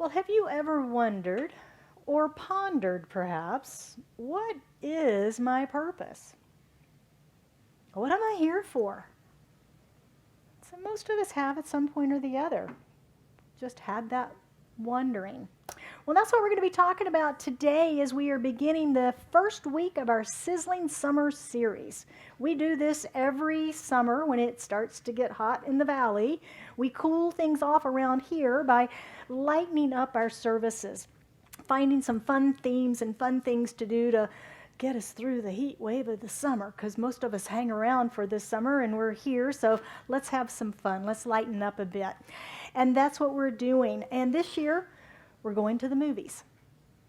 Well, have you ever wondered or pondered perhaps, what is my purpose? What am I here for? So most of us have at some point or the other. Just had that wondering. Well, that's what we're going to be talking about today as we are beginning the first week of our Sizzling Summer series. We do this every summer when it starts to get hot in the valley. We cool things off around here by lightening up our services, finding some fun themes and fun things to do to get us through the heat wave of the summer, because most of us hang around for this summer and we're here, so let's have some fun. Let's lighten up a bit. And that's what we're doing. And this year, we're going to the movies.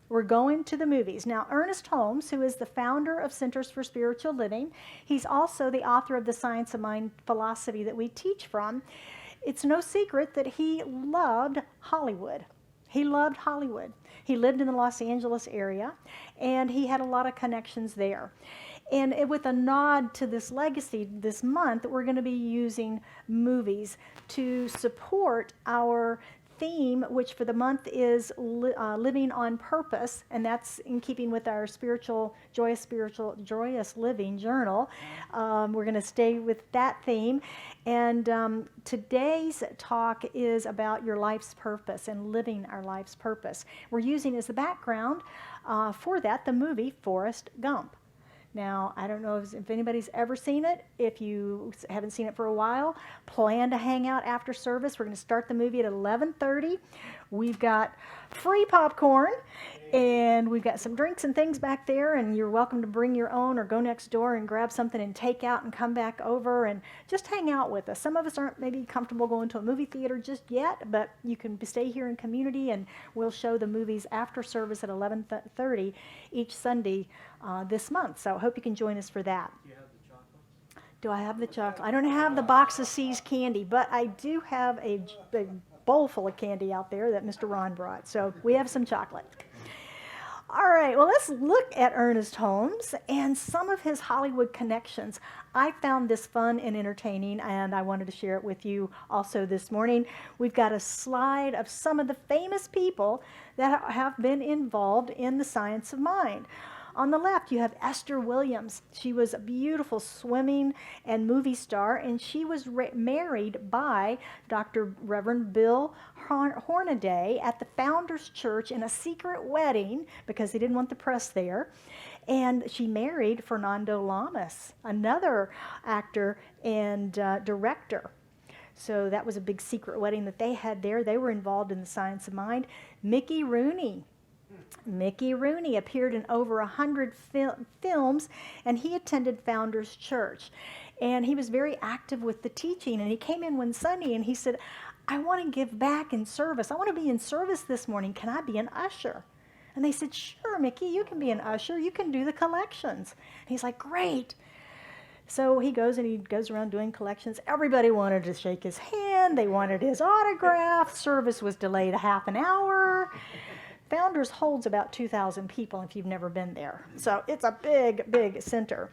We're going to the movies. Now, Ernest Holmes, who is the founder of Centers for Spiritual Living, he's also the author of the Science of Mind philosophy that we teach from. It's no secret that he loved Hollywood. He loved Hollywood. He lived in the Los Angeles area, and he had a lot of connections there. And with a nod to this legacy this month, we're going to be using movies to support our theme, which for the month is living on purpose, and that's in keeping with our joyous living journal. We're going to stay with that theme, and today's talk is about your life's purpose and living our life's purpose. We're using as the background for that the movie Forrest Gump. Now, I don't know if anybody's ever seen it. If you haven't seen it for a while, plan to hang out after service. We're going to start the movie at 11:30. We've got free popcorn, and we've got some drinks and things back there, and you're welcome to bring your own or go next door and grab something and take out and come back over and just hang out with us. Some of us aren't maybe comfortable going to a movie theater just yet, but you can stay here in community, and we'll show the movies after service at 11:30 each Sunday this month. So I hope you can join us for that. Do you have the chocolate? Do I have the chocolate? I don't have the box of C's candy, but I do have a big bowl full of candy out there that Mr. Ron brought. So we have some chocolate. All right, well, let's look at Ernest Holmes and some of his Hollywood connections. I found this fun and entertaining, and I wanted to share it with you also this morning. We've got a slide of some of the famous people that have been involved in the science of mind. On the left, you have Esther Williams. She was a beautiful swimming and movie star, and she was married by Dr. Reverend Bill Hornaday at the Founders Church in a secret wedding because they didn't want the press there. And she married Fernando Lamas, another actor and director. So that was a big secret wedding that they had there. They were involved in the science of mind. Mickey Rooney appeared in over 100 films, and he attended Founders Church. And he was very active with the teaching, and he came in one Sunday and he said, I want to give back in service. I want to be in service this morning. Can I be an usher? And they said, sure, Mickey, you can be an usher. You can do the collections. And he's like, great. So he goes around doing collections. Everybody wanted to shake his hand. They wanted his autograph. Service was delayed a half an hour. Founders holds about 2,000 people if you've never been there. So it's a big, big center.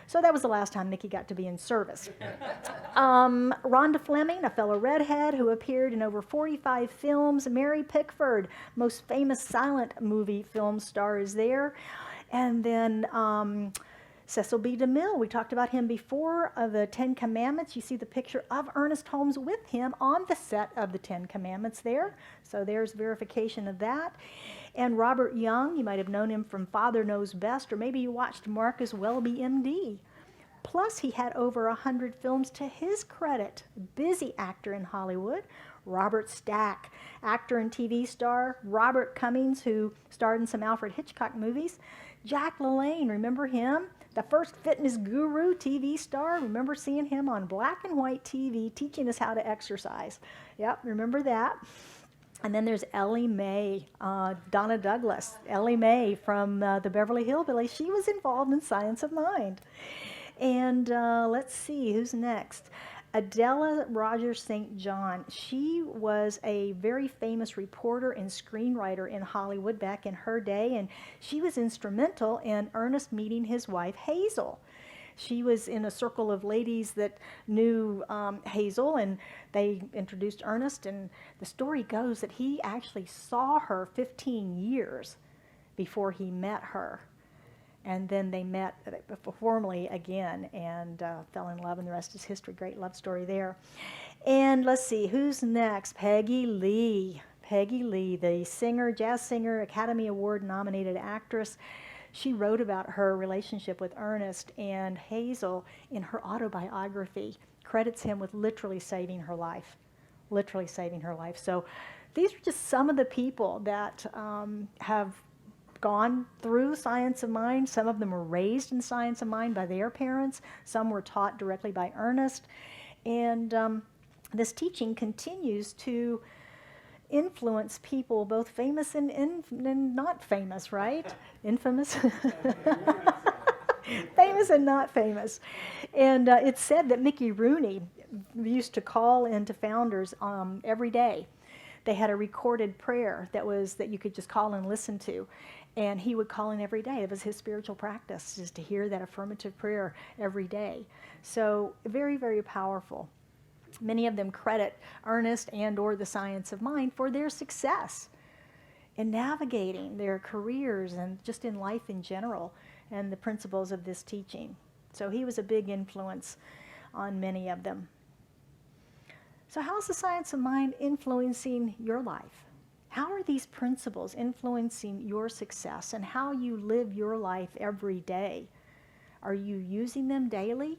So that was the last time Mickey got to be in service. Rhonda Fleming, a fellow redhead who appeared in over 45 films. Mary Pickford, most famous silent movie film star, is there. And then Cecil B. DeMille, we talked about him before, of the Ten Commandments. You see the picture of Ernest Holmes with him on the set of the Ten Commandments there. So there's verification of that. And Robert Young, you might have known him from Father Knows Best, or maybe you watched Marcus Welby, MD. Plus, he had over 100 films to his credit. Busy actor in Hollywood. Robert Stack, actor and TV star. Robert Cummings, who starred in some Alfred Hitchcock movies. Jack LaLanne, remember him? The first fitness guru TV star. Remember seeing him on black and white TV teaching us how to exercise. Yep, remember that. And then there's Ellie Mae, Donna Douglas. Ellie Mae from the Beverly Hillbillies. She was involved in Science of Mind. And let's see, who's next? Adela Rogers St. John. She was a very famous reporter and screenwriter in Hollywood back in her day, and she was instrumental in Ernest meeting his wife Hazel. she was in a circle of ladies that knew Hazel, and they introduced Ernest, and the story goes that he actually saw her 15 years before he met her. And then they met formally again and fell in love, and the rest is history. Great love story there. And let's see, who's next? Peggy Lee. Peggy Lee, the singer, jazz singer, Academy Award nominated actress. She wrote about her relationship with Ernest, and Hazel, in her autobiography, credits him with literally saving her life. Literally saving her life. So these are just some of the people that have gone through Science of Mind. Some of them were raised in Science of Mind by their parents. Some were taught directly by Ernest. And this teaching continues to influence people, both famous and not famous, right? Infamous? Famous and not famous. And it's said that Mickey Rooney used to call into founders every day. They had a recorded prayer that you could just call and listen to. And he would call in every day. It was his spiritual practice, is to hear that affirmative prayer every day. So very, very powerful. Many of them credit Ernest and or the Science of Mind for their success in navigating their careers and just in life in general, and the principles of this teaching. So he was a big influence on many of them. So how is the Science of Mind influencing your life? How are these principles influencing your success and how you live your life every day? Are you using them daily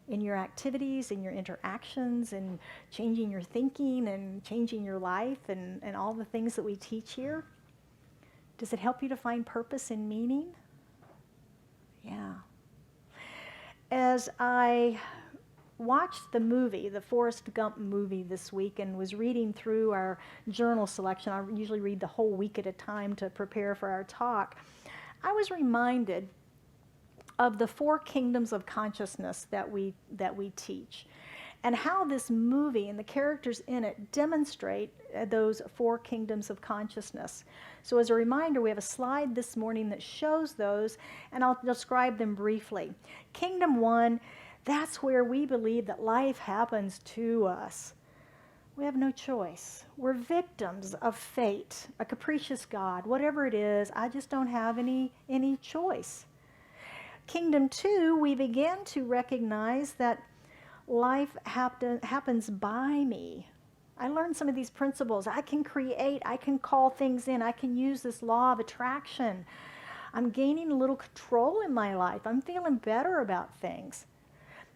in your activities, in your interactions, and changing your thinking and changing your life and all the things that we teach here? Does it help you to find purpose and meaning? Yeah. As I watched the movie, the Forrest Gump movie this week, and was reading through our journal selection, I usually read the whole week at a time to prepare for our talk, I was reminded of the 4 kingdoms of consciousness that we teach, and how this movie and the characters in it demonstrate those 4 kingdoms of consciousness. So as a reminder, we have a slide this morning that shows those, and I'll describe them briefly. Kingdom 1, that's where we believe that life happens to us. We have no choice. We're victims of fate, a capricious God. Whatever it is, I just don't have any choice. Kingdom 2, we begin to recognize that life happens by me. I learned some of these principles. I can create, I can call things in, I can use this law of attraction. I'm gaining a little control in my life. I'm feeling better about things.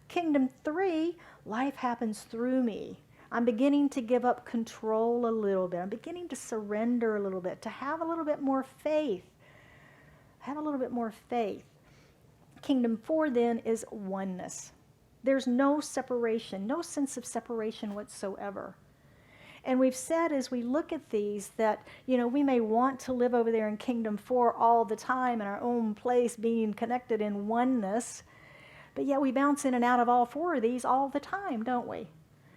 Kingdom 3, life happens through me. I'm beginning to give up control a little bit. I'm beginning to surrender a little bit, to have a little bit more faith. Have a little bit more faith. Kingdom 4 then is oneness. There's no separation, no sense of separation whatsoever. And we've said as we look at these that, we may want to live over there in Kingdom 4 all the time in our own place, being connected in oneness. But yet we bounce in and out of all 4 of these all the time, don't we?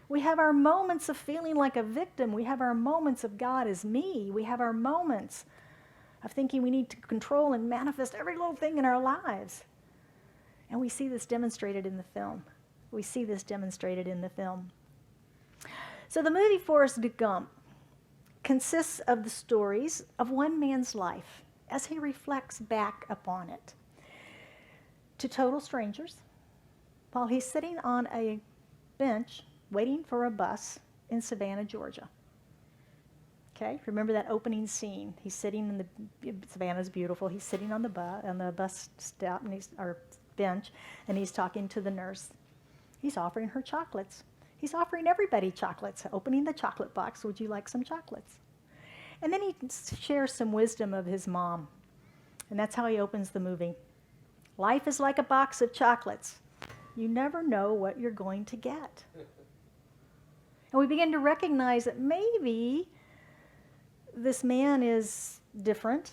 We have our moments of feeling like a victim. We have our moments of God as me. We have our moments of thinking we need to control and manifest every little thing in our lives. And we see this demonstrated in the film. We see this demonstrated in the film. So the movie Forrest Gump consists of the stories of one man's life as he reflects back upon it to total strangers, while he's sitting on a bench waiting for a bus in Savannah, Georgia. Okay, remember that opening scene. He's sitting in the, Savannah's beautiful, he's sitting on the bus stop, or bench, and he's talking to the nurse. He's offering her chocolates. He's offering everybody chocolates, opening the chocolate box. Would you like some chocolates? And then he shares some wisdom of his mom. And that's how he opens the movie. Life is like a box of chocolates. You never know what you're going to get. And we begin to recognize that maybe this man is different,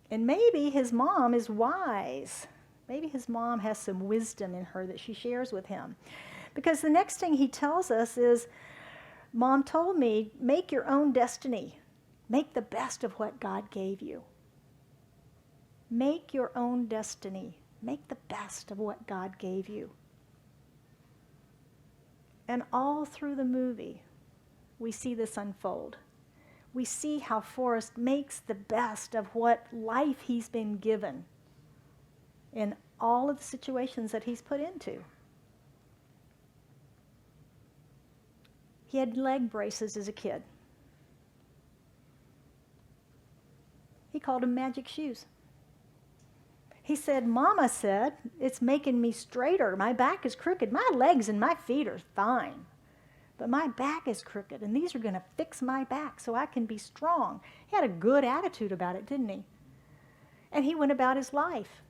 and maybe his mom is wise. Maybe his mom has some wisdom in her that she shares with him. Because the next thing he tells us is, Mom told me, make your own destiny. Make the best of what God gave you. Make your own destiny. Make the best of what God gave you. And all through the movie, we see this unfold. We see how Forrest makes the best of what life he's been given in all of the situations that he's put into. He had leg braces as a kid. He called them magic shoes. He said, Mama said, it's making me straighter. My back is crooked. My legs and my feet are fine. But my back is crooked, and these are going to fix my back so I can be strong. He had a good attitude about it, didn't he? And he went about his life.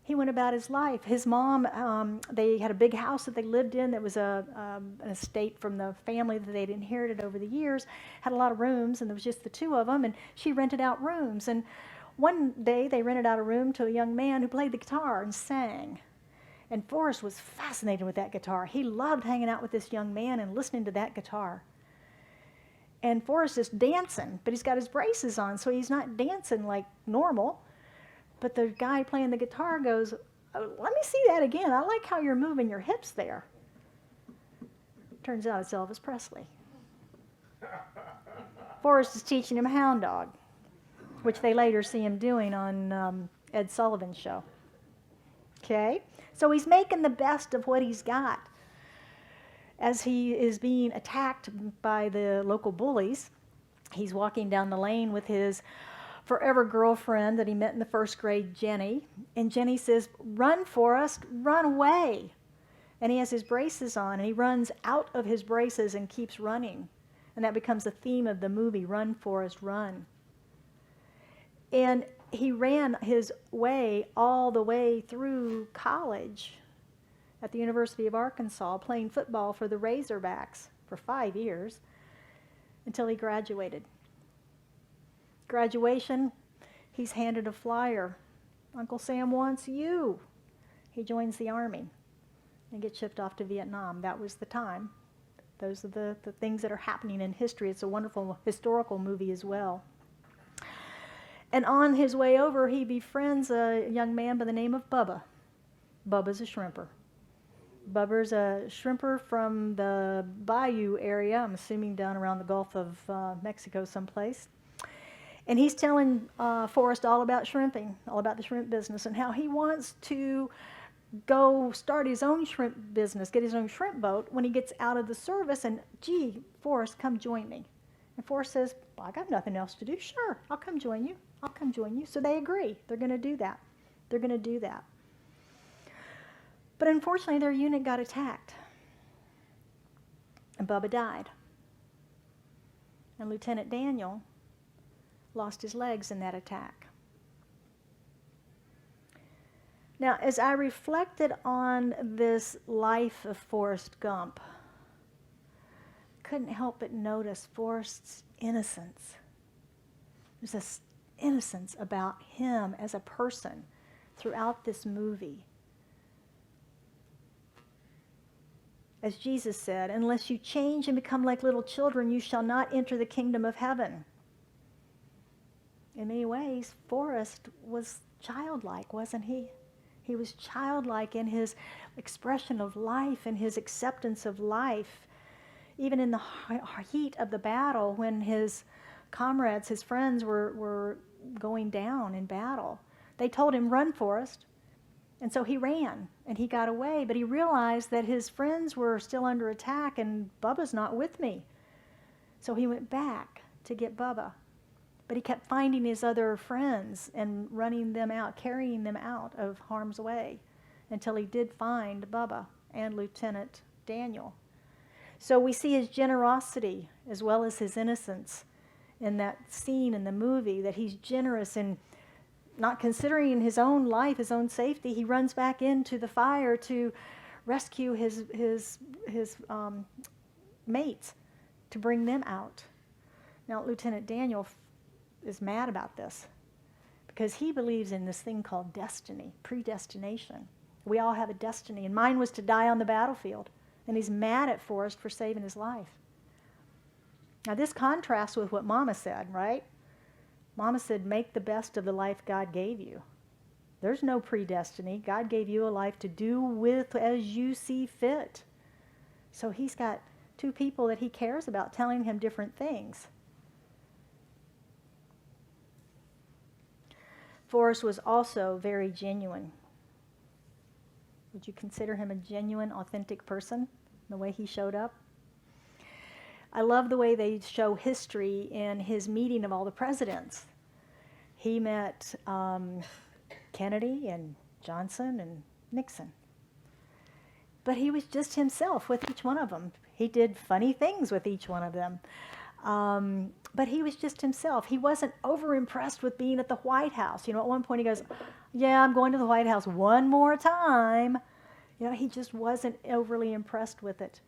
His mom, they had a big house that they lived in that was an estate from the family that they'd inherited over the years, had a lot of rooms, and there was just the two of them, and she rented out rooms. And one day they rented out a room to a young man who played the guitar and sang. And Forrest was fascinated with that guitar. He loved hanging out with this young man and listening to that guitar. And Forrest is dancing, but he's got his braces on, so he's not dancing like normal. But the guy playing the guitar goes, oh, let me see that again. I like how you're moving your hips there. Turns out it's Elvis Presley. Forrest is teaching him hound dog, which they later see him doing on Ed Sullivan's show. Okay? So he's making the best of what he's got. As he is being attacked by the local bullies, he's walking down the lane with his forever girlfriend that he met in the first grade, Jenny. And Jenny says, run, Forrest, run away. And he has his braces on, and he runs out of his braces and keeps running. And that becomes the theme of the movie, Run, Forrest, Run. And he ran his way all the way through college at the University of Arkansas, playing football for the Razorbacks for 5 years until he graduated. Graduation, he's handed a flyer. Uncle Sam wants you. He joins the Army and gets shipped off to Vietnam. That was the time. Those are the things that are happening in history. It's a wonderful historical movie as well. And on his way over, he befriends a young man by the name of Bubba. Bubba's a shrimper. Bubba's a shrimper from the Bayou area, I'm assuming down around the Gulf of Mexico someplace. And he's telling Forrest all about shrimping, all about the shrimp business, and how he wants to go start his own shrimp business, get his own shrimp boat when he gets out of the service. And, gee, Forrest, come join me. And Forrest says, well, I got nothing else to do. Sure, I'll come join you. I'll come join you. So they agree. They're going to do that. They're going to do that. But unfortunately, their unit got attacked. And Bubba died. And Lieutenant Daniel lost his legs in that attack. Now, as I reflected on this life of Forrest Gump, I couldn't help but notice Forrest's innocence. There's this innocence about him as a person throughout this movie. As Jesus said, unless you change and become like little children, you shall not enter the kingdom of heaven. In many ways, Forrest was childlike, wasn't he? He was childlike in his expression of life and his acceptance of life. Even in the heat of the battle, when his comrades, his friends were going down in battle, they told him, run, Forrest. And so he ran, and he got away. But he realized that his friends were still under attack, and Bubba's not with me. So he went back to get Bubba. But he kept finding his other friends and running them out, carrying them out of harm's way until he did find Bubba and Lieutenant Daniel. So we see his generosity as well as his innocence in that scene in the movie, that he's generous in not considering his own life, his own safety. He runs back into the fire to rescue his mates, to bring them out. Now, Lieutenant Daniel is mad about this because he believes in this thing called destiny, predestination. We all have a destiny, and mine was to die on the battlefield, and he's mad at Forrest for saving his life. Now, this contrasts with what Mama said, right? Mama said, make the best of the life God gave you. There's no predestiny. God gave you a life to do with as you see fit. So he's got two people that he cares about telling him different things. Forrest was also very genuine. Would you consider him a genuine, authentic person, the way he showed up? I love the way they show history in his meeting of all the presidents. He met Kennedy and Johnson and Nixon. But he was just himself with each one of them. He did funny things with each one of them. But he was just himself. He wasn't over-impressed with being at the White House. You know, at one point he goes, yeah, I'm going to the White House one more time. You know, he just wasn't overly impressed with it.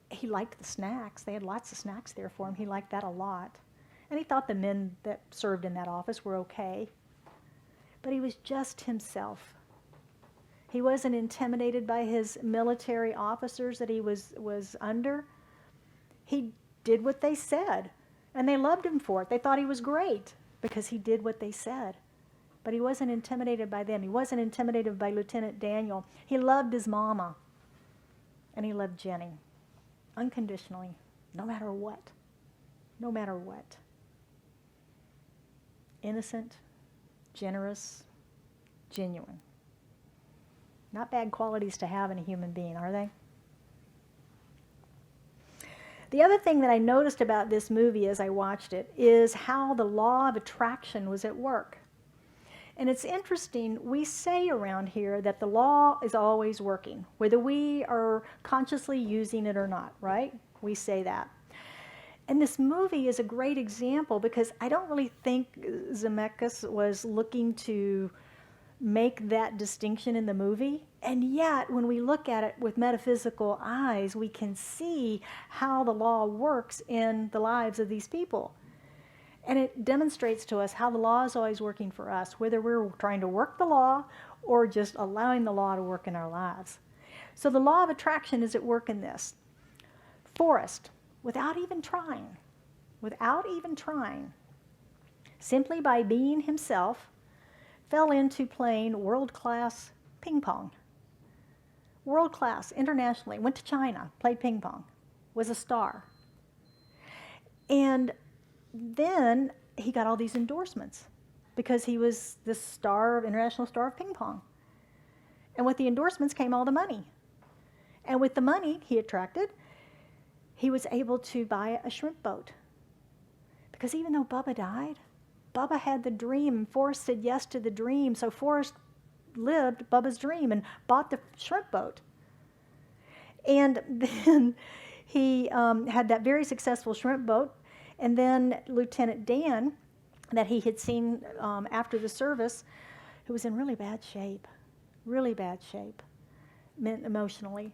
He liked the snacks. They had lots of snacks there for him. He liked that a lot. And he thought the men that served in that office were okay. But he was just himself. He wasn't intimidated by his military officers that he was under. He did what they said, and they loved him for it. They thought he was great because he did what they said. But he wasn't intimidated by them. He wasn't intimidated by Lieutenant Daniel. He loved his mama, and he loved Jenny unconditionally, no matter what. No matter what. Innocent, generous, genuine. Not bad qualities to have in a human being, are they? The other thing that I noticed about this movie as I watched it is how the law of attraction was at work. And it's interesting, we say around here that the law is always working, whether we are consciously using it or not, right? We say that. And this movie is a great example because I don't really think Zemeckis was looking to make that distinction in the movie. And yet, when we look at it with metaphysical eyes, we can see how the law works in the lives of these people. And it demonstrates to us how the law is always working for us, whether we're trying to work the law or just allowing the law to work in our lives. So the law of attraction is at work in this. Forrest, without even trying, simply by being himself, fell into playing world-class ping pong. World-class, internationally, went to China, played ping pong, was a star. And then he got all these endorsements because he was the international star of ping pong. And with the endorsements came all the money. And with the money he attracted, he was able to buy a shrimp boat. Because even though Bubba died, Bubba had the dream, and Forrest said yes to the dream, so Forrest lived Bubba's dream and bought the shrimp boat. And then he had that very successful shrimp boat, and then Lieutenant Dan, that he had seen after the service, who was in really bad shape, emotionally.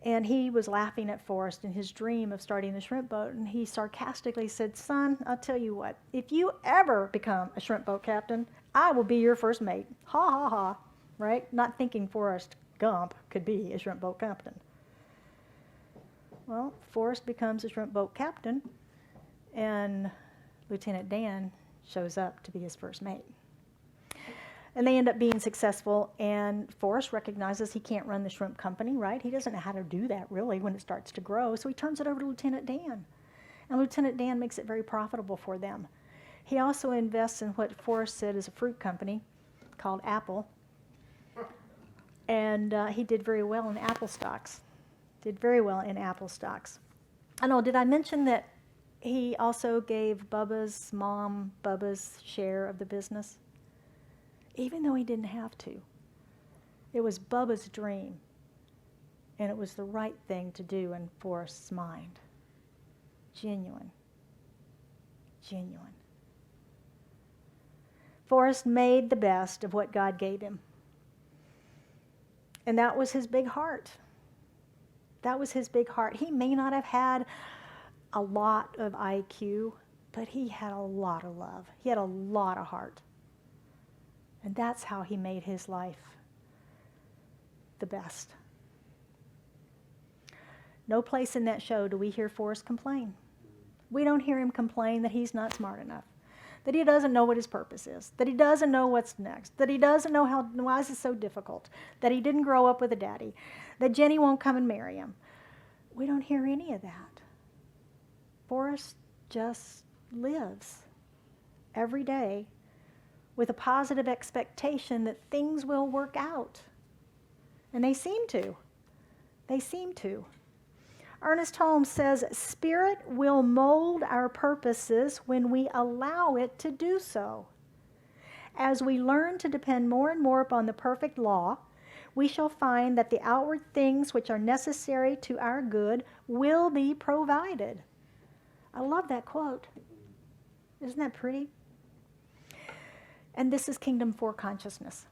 And he was laughing at Forrest in his dream of starting the shrimp boat, and he sarcastically said, son, I'll tell you what, if you ever become a shrimp boat captain, I will be your first mate. Ha, ha, ha, right? Not thinking Forrest Gump could be a shrimp boat captain. Well, Forrest becomes a shrimp boat captain, and Lieutenant Dan shows up to be his first mate. And they end up being successful, and Forrest recognizes he can't run the shrimp company, right? He doesn't know how to do that, really, when it starts to grow, so he turns it over to Lieutenant Dan. And Lieutenant Dan makes it very profitable for them. He also invests in what Forrest said is a fruit company called Apple, and he did very well in Apple stocks. I know, did I mention that he also gave Bubba's mom Bubba's share of the business? Even though he didn't have to. It was Bubba's dream, and it was the right thing to do in Forrest's mind. Genuine. Forrest made the best of what God gave him. And that was his big heart. He may not have had a lot of IQ, but he had a lot of love. He had a lot of heart. And that's how he made his life the best. No place in that show do we hear Forrest complain. We don't hear him complain that he's not smart enough. that he doesn't know what his purpose is, that he doesn't know what's next, that he doesn't know why is it so difficult, that he didn't grow up with a daddy, that Jenny won't come and marry him. We don't hear any of that. Forrest just lives every day with a positive expectation that things will work out. And they seem to. They seem to. Ernest Holmes says, Spirit will mold our purposes when we allow it to do so. As we learn to depend more and more upon the perfect law, we shall find that the outward things which are necessary to our good will be provided. I love that quote. Isn't that pretty? And this is Kingdom 4 consciousness.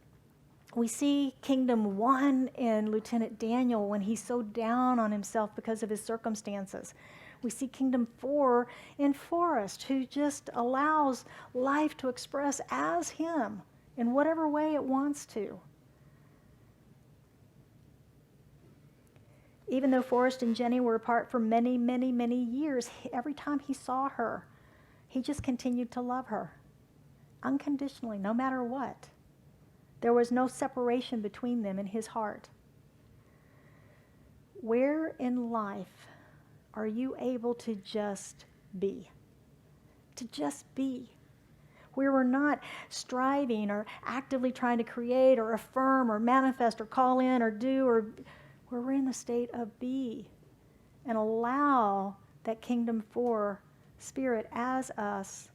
We see Kingdom 1 in Lieutenant Daniel when he's so down on himself because of his circumstances. We see Kingdom 4 in Forrest, who just allows life to express as him in whatever way it wants to. Even though Forrest and Jenny were apart for many, many, many years, every time he saw her, he just continued to love her unconditionally, no matter what. There was no separation between them in his heart. Where in life are you able to just be? To just be. Where we're not striving or actively trying to create or affirm or manifest or call in or do, or where we're in a state of be and allow that Kingdom 4 Spirit as us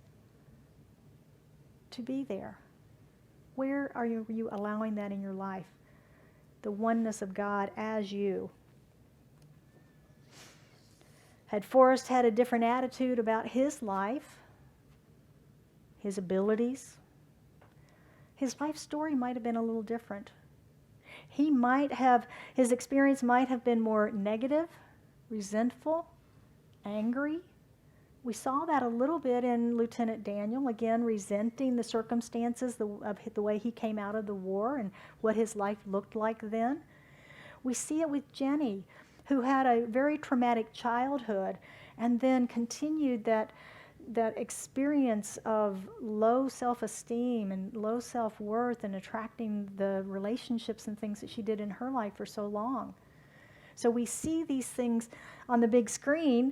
to be there. Where are you allowing that in your life? The oneness of God as you. Had Forrest had a different attitude about his life, his abilities, his life story might have been a little different. His experience might have been more negative, resentful, angry. We saw that a little bit in Lieutenant Daniel, again, resenting the circumstances of the way he came out of the war and what his life looked like then. We see it with Jenny, who had a very traumatic childhood and then continued that experience of low self-esteem and low self-worth and attracting the relationships and things that she did in her life for so long. So we see these things on the big screen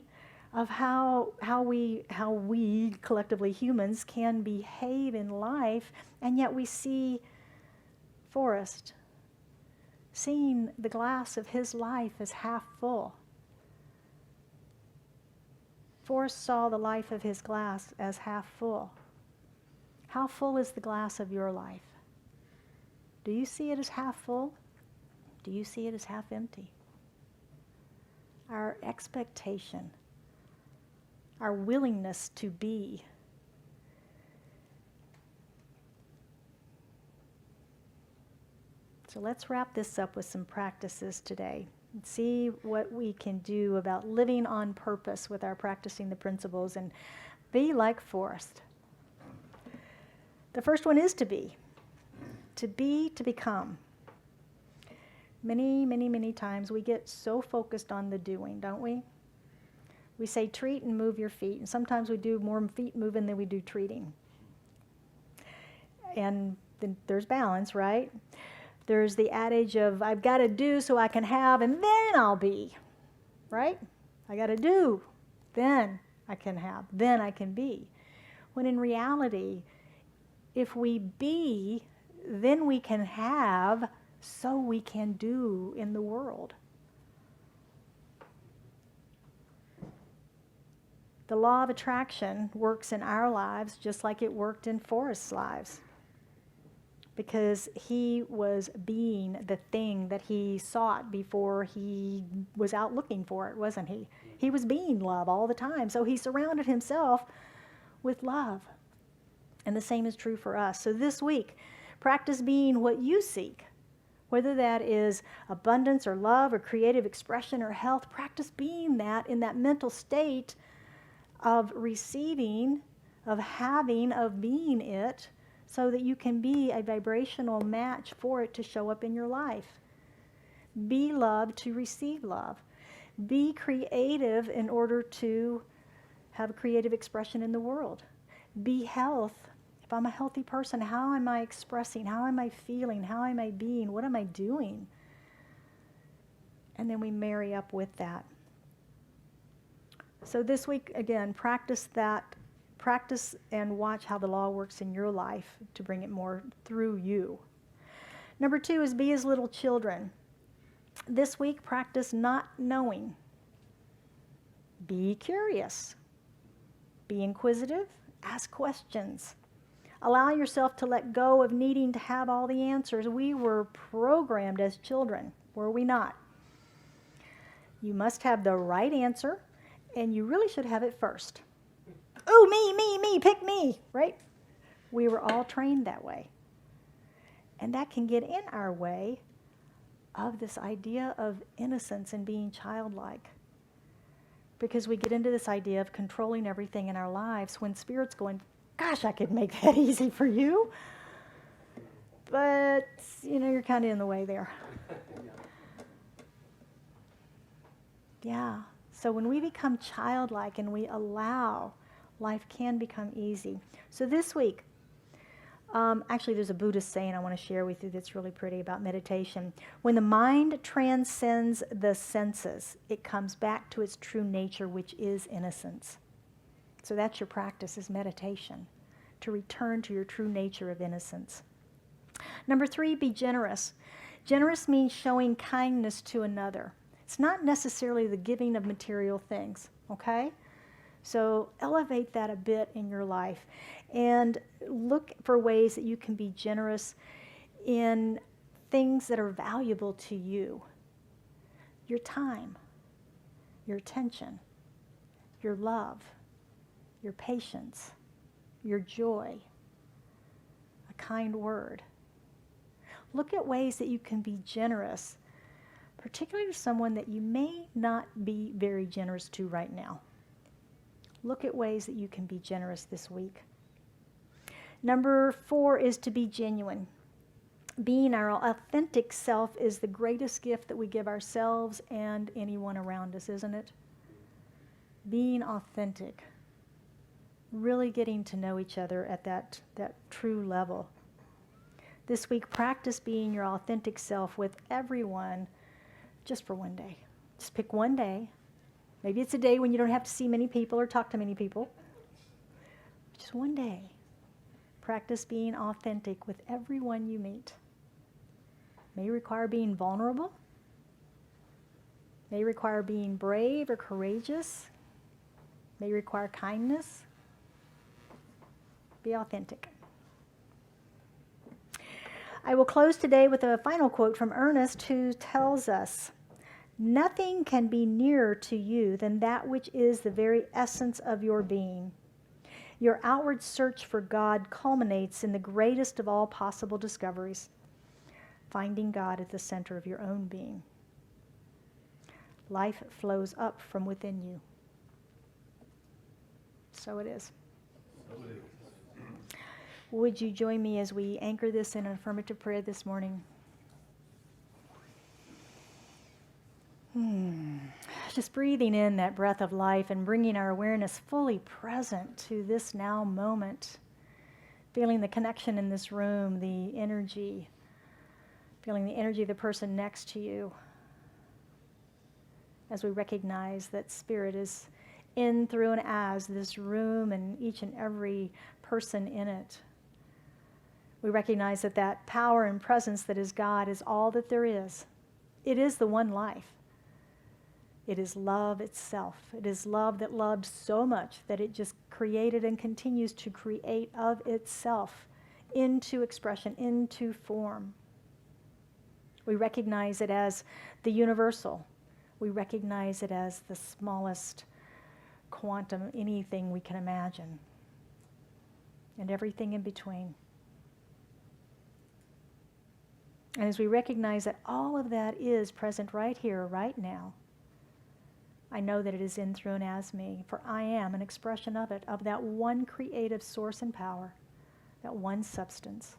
of how we collectively humans can behave in life, and yet we see Forrest seeing the glass of his life as half full. Forrest saw the life of his glass as half full. How full is the glass of your life? Do you see it as half full? Do you see it as half empty? Our expectation, our willingness to be. So let's wrap this up with some practices today and see what we can do about living on purpose with our practicing the principles and be like Forrest. The first one is to be. To be, to become. Many, many, many times we get so focused on the doing, don't we? We say treat and move your feet, and sometimes we do more feet moving than we do treating. And then there's balance, right? There's the adage of I've got to do so I can have, and then I'll be, right? I got to do, then I can have, then I can be. When in reality, if we be, then we can have, so we can do in the world. The law of attraction works in our lives just like it worked in Forrest's lives, because he was being the thing that he sought before he was out looking for it, wasn't he? He was being love all the time, so he surrounded himself with love. And the same is true for us. So this week, practice being what you seek, whether that is abundance or love or creative expression or health. Practice being that in that mental state of receiving, of having, of being it, so that you can be a vibrational match for it to show up in your life. Be love to receive love. Be creative in order to have a creative expression in the world. be health. If I'm a healthy person, how am I expressing? How am I feeling? How am I being? What am I doing? And then we marry up with that. So this week, again, practice that. Practice and watch how the law works in your life to bring it more through you. Number 2 is be as little children. This week, practice not knowing. Be curious. Be inquisitive. Ask questions. Allow yourself to let go of needing to have all the answers. We were programmed as children, were we not? You must have the right answer, and you really should have it first. Oh, me, pick me, right? We were all trained that way. And that can get in our way of this idea of innocence and being childlike. Because we get into this idea of controlling everything in our lives when Spirit's going, gosh, I could make that easy for you. But, you're kind of in the way there. Yeah. So when we become childlike and we allow, life can become easy. So this week, actually there's a Buddhist saying I want to share with you that's really pretty about meditation. When the mind transcends the senses, it comes back to its true nature, which is innocence. So that's your practice, is meditation, to return to your true nature of innocence. Number 3, be generous. Generous means showing kindness to another. It's not necessarily the giving of material things, okay? So elevate that a bit in your life and look for ways that you can be generous in things that are valuable to you. Your time, your attention, your love, your patience, your joy, a kind word. Look at ways that you can be generous, particularly to someone that you may not be very generous to right now. Look at ways that you can be generous this week. Number 4 is to be genuine. Being our authentic self is the greatest gift that we give ourselves and anyone around us, isn't it? Being authentic. Really getting to know each other at that true level. This week, practice being your authentic self with everyone just for one day. Just pick one day. Maybe it's a day when you don't have to see many people or talk to many people. Just one day. Practice being authentic with everyone you meet. May require being vulnerable. May require being brave or courageous. May require kindness. Be authentic. I will close today with a final quote from Ernest, who tells us, "Nothing can be nearer to you than that which is the very essence of your being. Your outward search for God culminates in the greatest of all possible discoveries, finding God at the center of your own being. Life flows up from within you." So it is. Would you join me as we anchor this in an affirmative prayer this morning? Just breathing in that breath of life and bringing our awareness fully present to this now moment. Feeling the connection in this room, the energy. Feeling the energy of the person next to you. As we recognize that Spirit is in, through, and as this room and each and every person in it. We recognize that that power and presence that is God is all that there is. It is the one life. It is love itself. It is love that loved so much that it just created and continues to create of itself into expression, into form. We recognize it as the universal. We recognize it as the smallest quantum, anything we can imagine, and everything in between. And as we recognize that all of that is present right here, right now, I know that it is in, through, and as me, for I am an expression of it, of that one creative source and power, that one substance.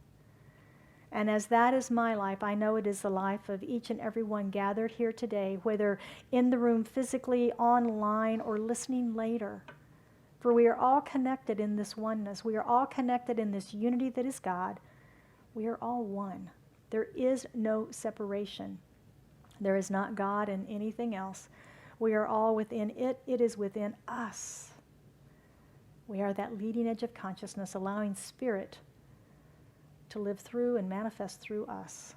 And as that is my life, I know it is the life of each and every one gathered here today, whether in the room physically, online, or listening later. For we are all connected in this oneness. We are all connected in this unity that is God. We are all one. There is no separation. There is not God in anything else. We are all within it. It is within us. We are that leading edge of consciousness, allowing Spirit to live through and manifest through us.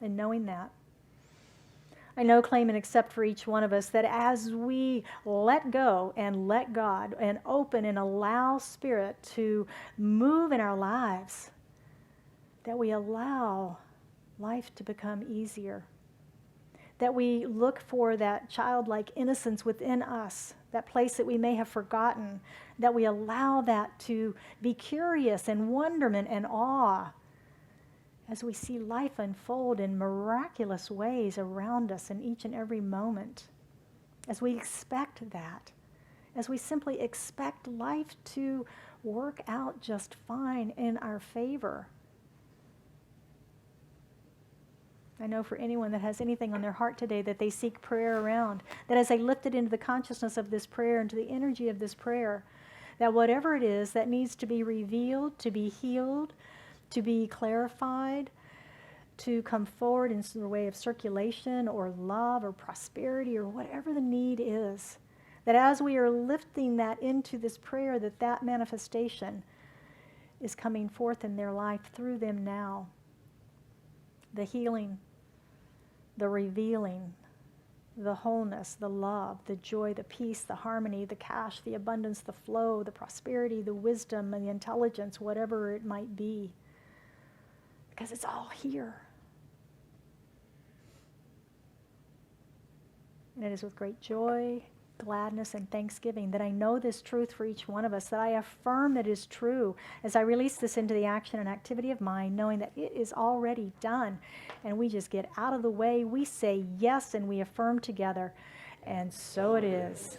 And knowing that, I know, claim, and accept for each one of us that as we let go and let God and open and allow Spirit to move in our lives, that we allow life to become easier. That we look for that childlike innocence within us, that place that we may have forgotten, that we allow that to be curious and wonderment and awe as we see life unfold in miraculous ways around us in each and every moment, as we expect that, as we simply expect life to work out just fine in our favor. I know for anyone that has anything on their heart today that they seek prayer around, that as they lift it into the consciousness of this prayer, into the energy of this prayer, that whatever it is that needs to be revealed, to be healed, to be clarified, to come forward in the way of circulation or love or prosperity or whatever the need is, that as we are lifting that into this prayer, that that manifestation is coming forth in their life through them now. The healing, the revealing, the wholeness, the love, the joy, the peace, the harmony, the cash, the abundance, the flow, the prosperity, the wisdom, and the intelligence, whatever it might be. Because it's all here. And it is with great joy, gladness, and thanksgiving that I know this truth for each one of us, that I affirm that it is true as I release this into the action and activity of mind, knowing that it is already done. And we just get out of the way, we say yes, and we affirm together. And so it is.